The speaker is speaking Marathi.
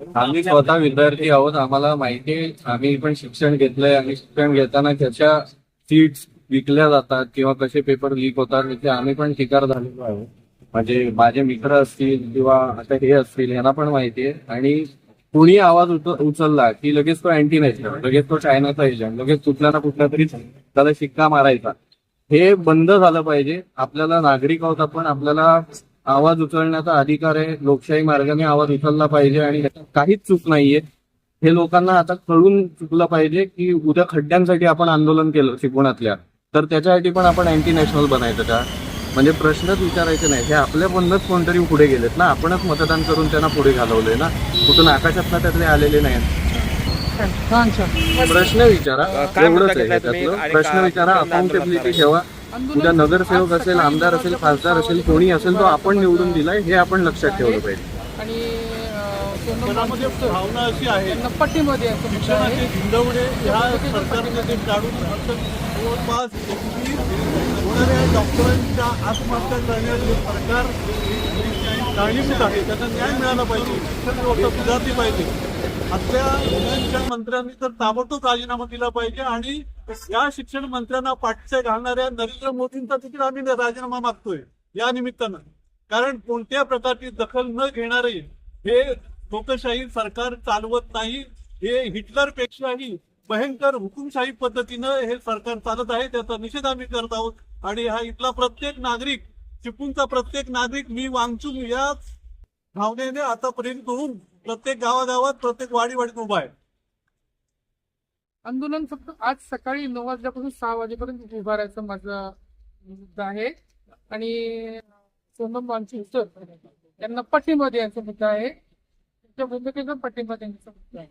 आम्ही स्वतः विद्यार्थी आहोत, आम्हाला माहिती आहे. आम्ही पण शिक्षण घेतलंय आणि शिक्षण घेताना त्याच्या सीट्स विकल्या जातात किंवा कसे पेपर लीक होतात त्याचे आम्ही पण शिकार झालेलो आहोत. म्हणजे माझे मित्र असतील किंवा आता हे असतील यांना पण माहिती आहे. आणि कुणी आवाज उचलला की लगेच तो अँटी नॅशनल, लगेच तो चायनाचा एजंट, लगेच कुठल्या ना कुठल्या तरी त्याला शिक्का मारायचा. हे बंद झालं पाहिजे. आपल्याला नागरिक आहोत आपण, आपल्याला आवाज उचलण्याचा अधिकार आहे. लोकशाही मार्गाने आवाज उचलला पाहिजे आणि याच्यात काहीच चूक नाहीये. हे लोकांना आता कळून चुकलं पाहिजे की उद्या खड्ड्यांसाठी आपण आंदोलन केलं चिपळुणातल्या, तर त्याच्यासाठी पण आपण अँटी नॅशनल बनायचं का? म्हणजे प्रश्नच विचारायचे नाही. हे आपल्यामधूनच कोणतरी पुढे गेलेत ना, आपणच मतदान करून त्यांना पुढे घालवलंय ना, कुठून आकाशात त्यातले आलेले नाहीत. प्रश्न विचारा, एवढंच आहे त्यातलं. प्रश्न विचारा, अकाउंटेबिलिटी ठेवा. उद्या नगरसेवक असेल, आमदार असेल, खासदार असेल, कोणी असेल, तो आपण निवडून दिलाय हे आपण लक्षात ठेवलं पाहिजे. आणि मनामध्ये भावना अशी आहे शिक्षणाचे झिंडवडे ह्या सरकारने ते काढून जवळपास 21 होणाऱ्या डॉक्टरांच्या आत्महत्या करण्याचे सरकार कारणीभूत आहे. त्यांना न्याय मिळाला पाहिजे, शिक्षण व्यवस्था सुधारली पाहिजे. आपल्या शिक्षण मंत्र्यांनी तर ताबडतोब राजीनामा दिला पाहिजे आणि या शिक्षण मंत्र्यांना पाठीशी घालणाऱ्या नरेंद्र मोदींचा देखील आम्ही राजीनामा मागतोय या निमित्तानं. कारण कोणत्या प्रकारची दखल न घेणारे हे लोकशाही सरकार चालवत नाही. हे हिटलरपेक्षाही भयंकर हुकुमशाही पद्धतीनं हे सरकार चालत आहे. त्याचा निषेध आम्ही करत आहोत. आणि हा इथला प्रत्येक नागरिक, चिपळूणचा प्रत्येक नागरिक मी वांचून या भावनेने आतापर्यंत होऊन प्रत्येक गावागावात, प्रत्येक वाडीवाडीत उभा आहे. आंदोलन फक्त आज सकाळी 9 वाजल्यापासून 6 वाजेपर्यंत उभारायचं माझा मुद्दा आहे. आणि सोनम वांचूर यांना पाठिंबा द्यायचा मुद्दा आहे. त्यांच्या भूमिकेचा पाठिंबा द्यायचा मुद्दा आहे.